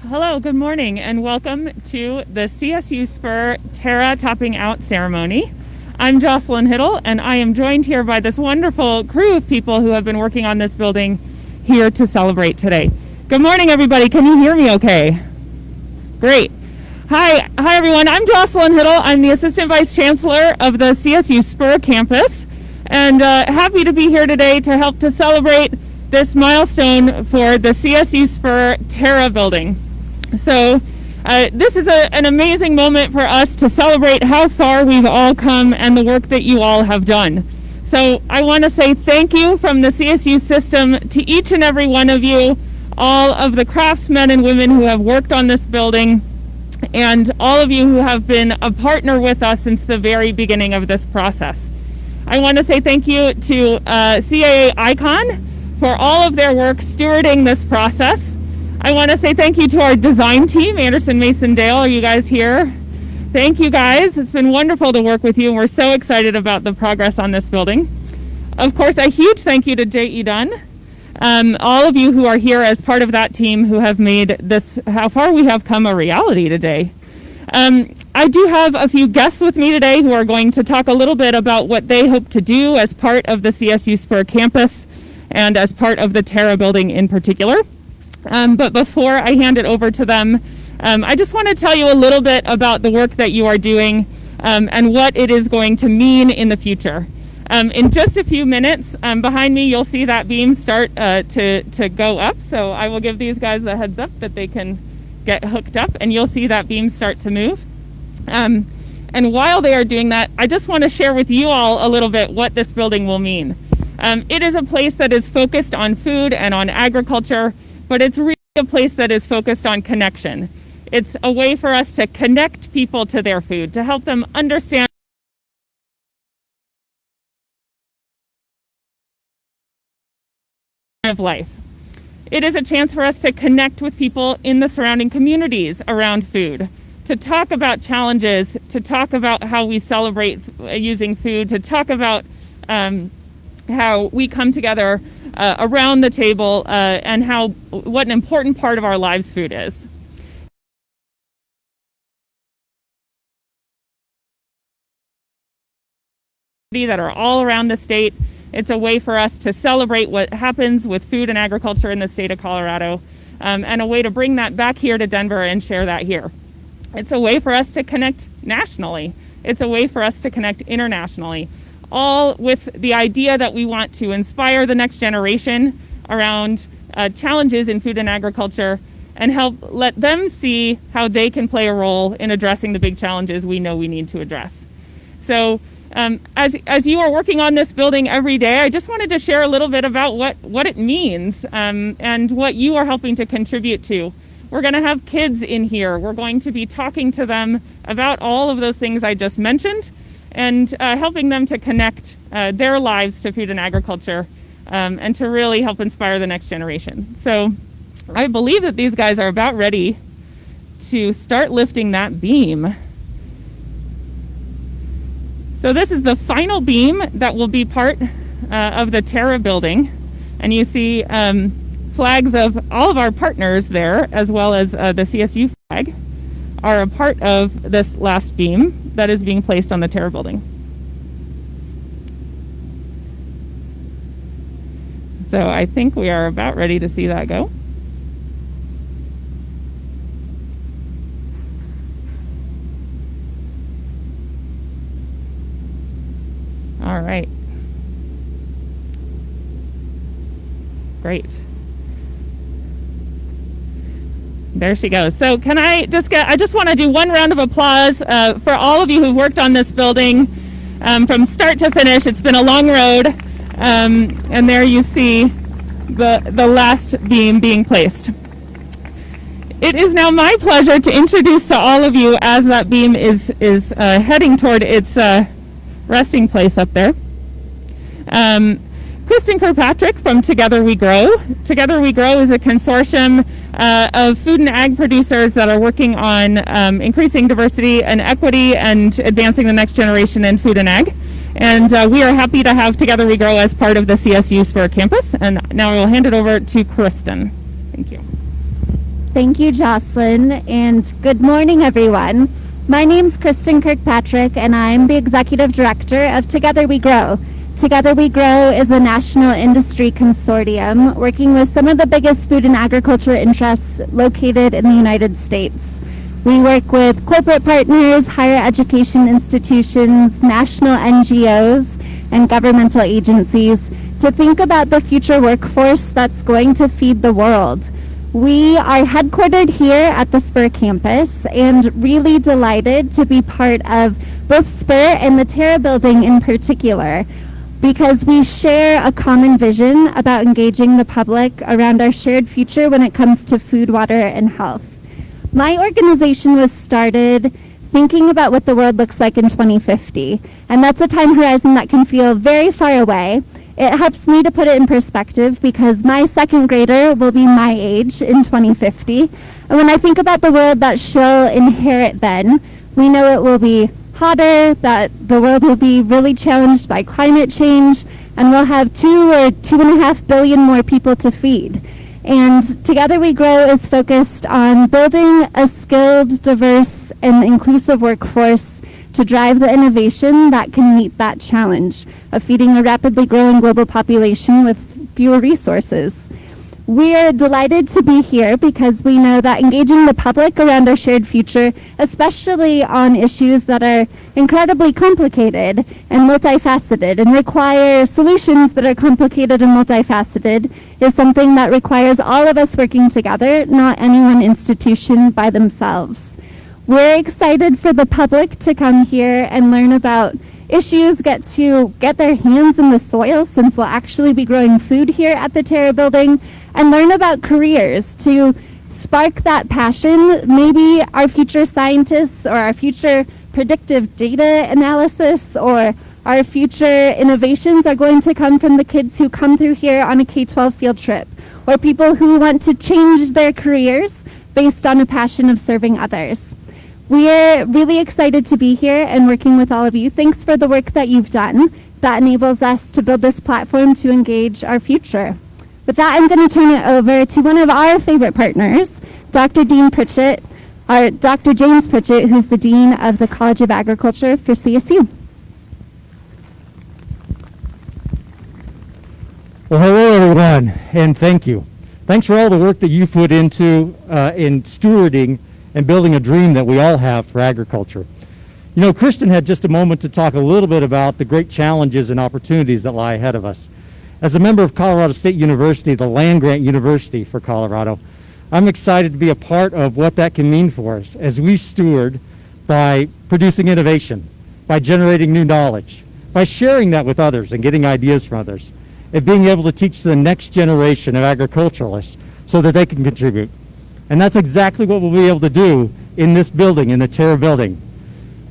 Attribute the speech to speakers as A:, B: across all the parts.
A: Hello, good morning, and welcome to the CSU Spur Terra Topping Out Ceremony. I'm Jocelyn Hiddle, and I am joined here by this wonderful crew of people who have been working on this building here to celebrate today. Good morning, everybody. Can you hear me okay? Great. Hi everyone. I'm Jocelyn Hiddle. I'm the Assistant Vice Chancellor of the CSU Spur campus, and happy to be here today to help to celebrate this milestone for the CSU Spur Terra building. So this is an amazing moment for us to celebrate how far we've all come and the work that you all have done. So I want to say thank you from the CSU system to each and every one of you, all of the craftsmen and women who have worked on this building, and all of you who have been a partner with us since the very beginning of this process. I want to say thank you to CAA Icon for all of their work stewarding this process. I want to say thank you to our design team, Anderson, Mason, Dale. Are you guys here? Thank you guys. It's been wonderful to work with you, and we're so excited about the progress on this building. Of course, a huge thank you to J.E. Dunn, all of you who are here as part of that team who have made this, how far we have come, a reality today. I do have a few guests with me today who are going to talk a little bit about what they hope to do as part of the CSU Spur campus and as part of the Terra building in particular. But before I hand it over to them, I just want to tell you a little bit about the work that you are doing and what it is going to mean in the future. In just a few minutes, behind me, you'll see that beam start to go up. So I will give these guys a heads up that they can get hooked up, and you'll see that beam start to move. And while they are doing that, I just want to share with you all a little bit what this building will mean. It is a place that is focused on food and on agriculture, but it's really a place that is focused on connection. It's a way for us to connect people to their food, to help them understand of life. It is a chance for us to connect with people in the surrounding communities around food, to talk about challenges, to talk about how we celebrate using food, to talk about how we come together around the table and what an important part of our lives food is. That are all around the state. It's a way for us to celebrate what happens with food and agriculture in the state of Colorado, and a way to bring that back here to Denver and share that here. It's a way for us to connect nationally. It's a way for us to connect internationally, all with the idea that we want to inspire the next generation around challenges in food and agriculture and help let them see how they can play a role in addressing the big challenges we know we need to address. So as you are working on this building every day, I just wanted to share a little bit about what it means and what you are helping to contribute to. We're going to have kids in here. We're going to be talking to them about all of those things I just mentioned and helping them to connect their lives to food and agriculture and to really help inspire the next generation. So I believe that these guys are about ready to start lifting that beam. So this is the final beam that will be part of the Terra building. And you see flags of all of our partners there, as well as the CSU flag, are a part of this last beam that is being placed on the Terra building. So I think we are about ready to see that go. All right. Great. There she goes. So can I just want to do one round of applause for all of you who've worked on this building from start to finish. It's been a long road. And there you see the last beam being placed. It is now my pleasure to introduce to all of you, as that beam is heading toward its resting place up there, Kristen Kirkpatrick from Together We Grow. Together We Grow is a consortium of food and ag producers that are working on increasing diversity and equity and advancing the next generation in food and ag. And we are happy to have Together We Grow as part of the CSU Spur campus. And now I will hand it over to Kristen. Thank you.
B: Thank you, Jocelyn, and good morning, everyone. My name's Kristen Kirkpatrick, and I'm the Executive Director of Together We Grow. Together We Grow is a national industry consortium working with some of the biggest food and agriculture interests located in the United States. We work with corporate partners, higher education institutions, national NGOs, and governmental agencies to think about the future workforce that's going to feed the world. We are headquartered here at the Spur campus and really delighted to be part of both Spur and the Terra building in particular, because we share a common vision about engaging the public around our shared future when it comes to food, water, and health. My organization was started thinking about what the world looks like in 2050, and that's a time horizon that can feel very far away. It helps me to put it in perspective because my second grader will be my age in 2050. And when I think about the world that she'll inherit then, we know it will be hotter, that the world will be really challenged by climate change, and we'll have 2 or 2.5 billion more people to feed. And Together We Grow is focused on building a skilled, diverse, and inclusive workforce to drive the innovation that can meet that challenge of feeding a rapidly growing global population with fewer resources. We are delighted to be here because we know that engaging the public around our shared future, especially on issues that are incredibly complicated and multifaceted and require solutions that are complicated and multifaceted, is something that requires all of us working together, not any one institution by themselves. We're excited for the public to come here and learn about issues, get their hands in the soil, since we'll actually be growing food here at the Terra building, and learn about careers to spark that passion. Maybe our future scientists or our future predictive data analysis or our future innovations are going to come from the kids who come through here on a K-12 field trip, or people who want to change their careers based on a passion of serving others. We're really excited to be here and working with all of you. Thanks for the work that you've done. That enables us to build this platform to engage our future. With that, I'm going to turn it over to one of our favorite partners, Dr. Dean Pritchett, or Dr. James Pritchett, who's the Dean of the College of Agriculture for CSU.
C: Well, hello, everyone, and thank you. Thanks for all the work that you put into in stewarding and building a dream that we all have for agriculture. You know, Kristen had just a moment to talk a little bit about the great challenges and opportunities that lie ahead of us. As a member of Colorado State University, the land-grant university for Colorado, I'm excited to be a part of what that can mean for us as we steward by producing innovation, by generating new knowledge, by sharing that with others and getting ideas from others, and being able to teach the next generation of agriculturalists so that they can contribute. And that's exactly what we'll be able to do in this building, in the Terra building.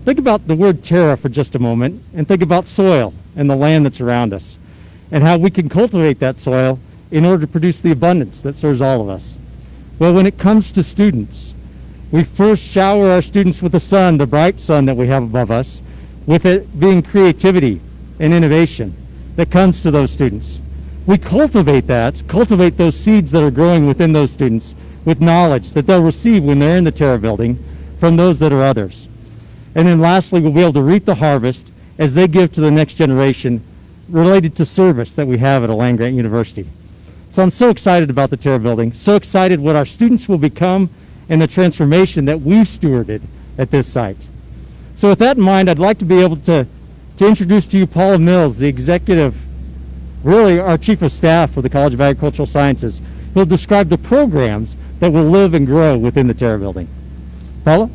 C: Think about the word Terra for just a moment, and think about soil and the land that's around us, and how we can cultivate that soil in order to produce the abundance that serves all of us. Well, when it comes to students, we first shower our students with the sun, the bright sun that we have above us, with it being creativity and innovation that comes to those students. We cultivate those seeds that are growing within those students with knowledge that they'll receive when they're in the Terra building from those that are others. And then lastly, we'll be able to reap the harvest as they give to the next generation related to service that we have at a land-grant university. So I'm so excited about the Terra building, so excited what our students will become and the transformation that we've stewarded at this site. So with that in mind, I'd like to be able to introduce to you Paula Mills, the executive, really our chief of staff for the College of Agricultural Sciences, who'll describe the programs that will live and grow within the Terra building. Paula?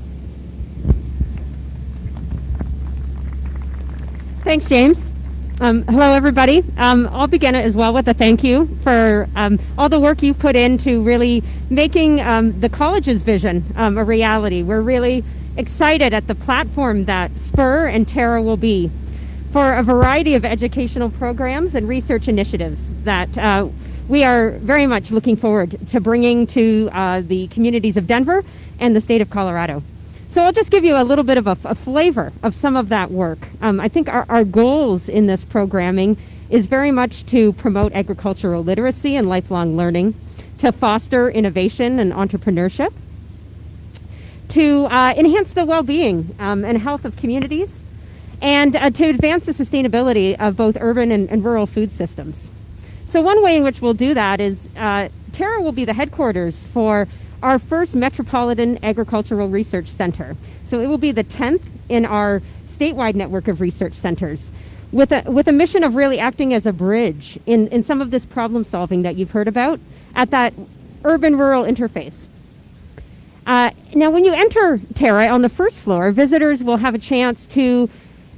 D: Thanks, James. Hello, everybody. I'll begin as well with a thank you for all the work you've put into really making the college's vision a reality. We're really excited at the platform that Spur and Terra will be for a variety of educational programs and research initiatives that we are very much looking forward to bringing to the communities of Denver and the state of Colorado. So I'll just give you a little bit of a flavor of some of that work. I think our goals in this programming is very much to promote agricultural literacy and lifelong learning, to foster innovation and entrepreneurship, to enhance the well-being and health of communities, and to advance the sustainability of both urban and rural food systems. So one way in which we'll do that is Terra will be the headquarters for our first Metropolitan Agricultural Research Center. So it will be the 10th in our statewide network of research centers, with a mission of really acting as a bridge in some of this problem solving that you've heard about at that urban-rural interface. Now, when you enter Terra on the first floor, visitors will have a chance to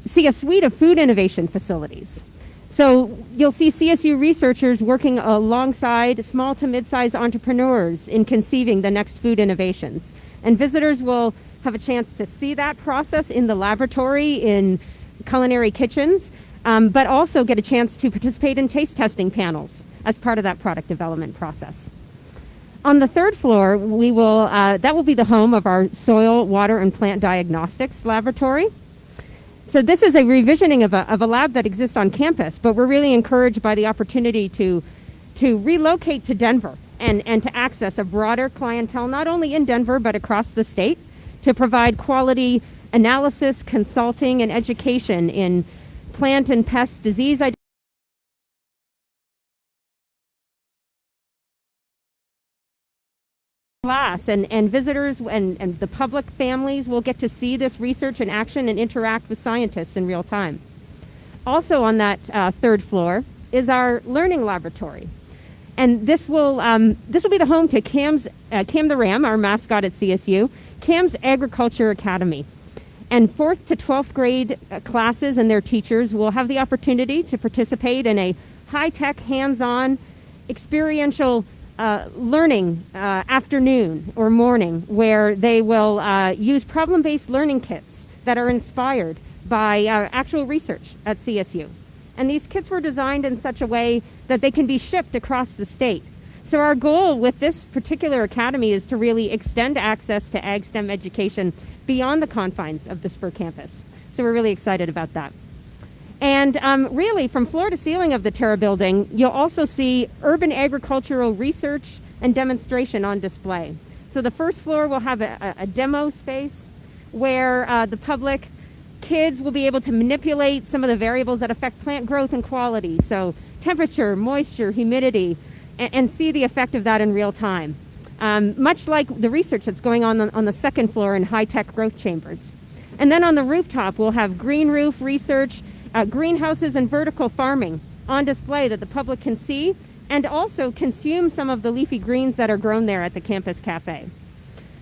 D: see a suite of food innovation facilities. So you'll see CSU researchers working alongside small to mid-sized entrepreneurs in conceiving the next food innovations. And visitors will have a chance to see that process in the laboratory, in culinary kitchens, but also get a chance to participate in taste testing panels as part of that product development process. On the third floor, that will be the home of our soil, water, and plant diagnostics laboratory. So this is a revisioning of a lab that exists on campus, but we're really encouraged by the opportunity to relocate to Denver and to access a broader clientele, not only in Denver, but across the state, to provide quality analysis, consulting, and education in plant and pest disease identification, class, and visitors and the public families will get to see this research in action and interact with scientists in real time. Also on that third floor is our learning laboratory. And this will be the home to Cam the Ram, our mascot at CSU, Cam's Agriculture Academy. And 4th to 12th grade classes and their teachers will have the opportunity to participate in a high-tech, hands-on, experiential learning afternoon or morning, where they will use problem-based learning kits that are inspired by actual research at CSU. And these kits were designed in such a way that they can be shipped across the state. So our goal with this particular academy is to really extend access to Ag STEM education beyond the confines of the Spur campus. So we're really excited about that. And really, from floor to ceiling of the Terra building, you'll also see urban agricultural research and demonstration on display. So the first floor will have a demo space where the public, kids will be able to manipulate some of the variables that affect plant growth and quality. So temperature, moisture, humidity, and see the effect of that in real time. Much like the research that's going on the second floor in high-tech growth chambers. And then on the rooftop, we'll have green roof research, greenhouses and vertical farming on display that the public can see and also consume some of the leafy greens that are grown there at the campus cafe.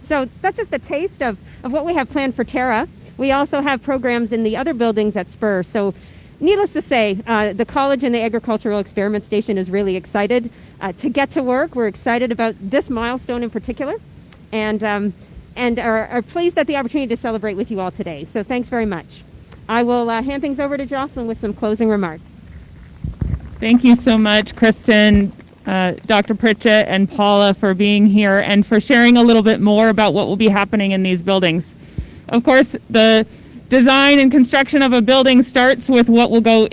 D: So that's just a taste of what we have planned for Terra. We also have programs in the other buildings at Spur. So needless to say, the college and the Agricultural Experiment Station is really excited to get to work. We're excited about this milestone in particular and are pleased at the opportunity to celebrate with you all today. So thanks very much. I will hand things over to Jocelyn with some closing remarks.
A: Thank you so much, Kristen, Dr. Pritchett, and Paula for being here and for sharing a little bit more about what will be happening in these buildings. Of course, the design and construction of a building starts with what will go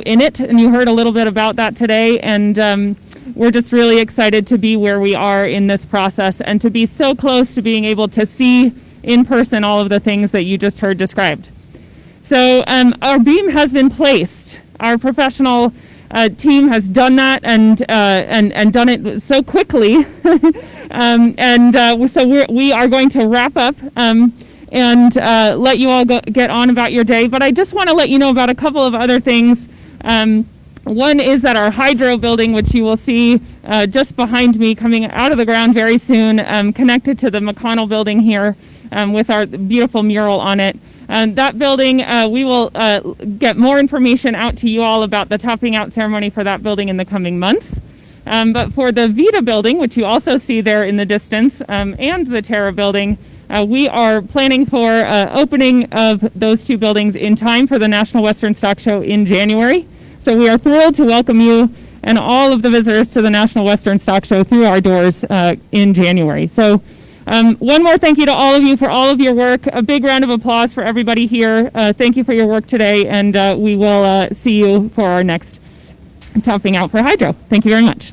A: in it, and you heard a little bit about that today, and we're just really excited to be where we are in this process and to be so close to being able to see in person all of the things that you just heard described. So our beam has been placed. Our professional team has done that and done it so quickly. So we are going to wrap up and let you all get on about your day. But I just want to let you know about a couple of other things. One is that our hydro building, which you will see just behind me coming out of the ground very soon, connected to the McConnell building here with our beautiful mural on it. That building, we will get more information out to you all about the topping out ceremony for that building in the coming months. But for the Vita building, which you also see there in the distance, and the Terra building, we are planning for opening of those two buildings in time for the National Western Stock Show in January. So we are thrilled to welcome you and all of the visitors to the National Western Stock Show through our doors in January. So one more thank you to all of you for all of your work. A big round of applause for everybody here. Thank you for your work today, and we will see you for our next topping out for hydro. Thank you very much.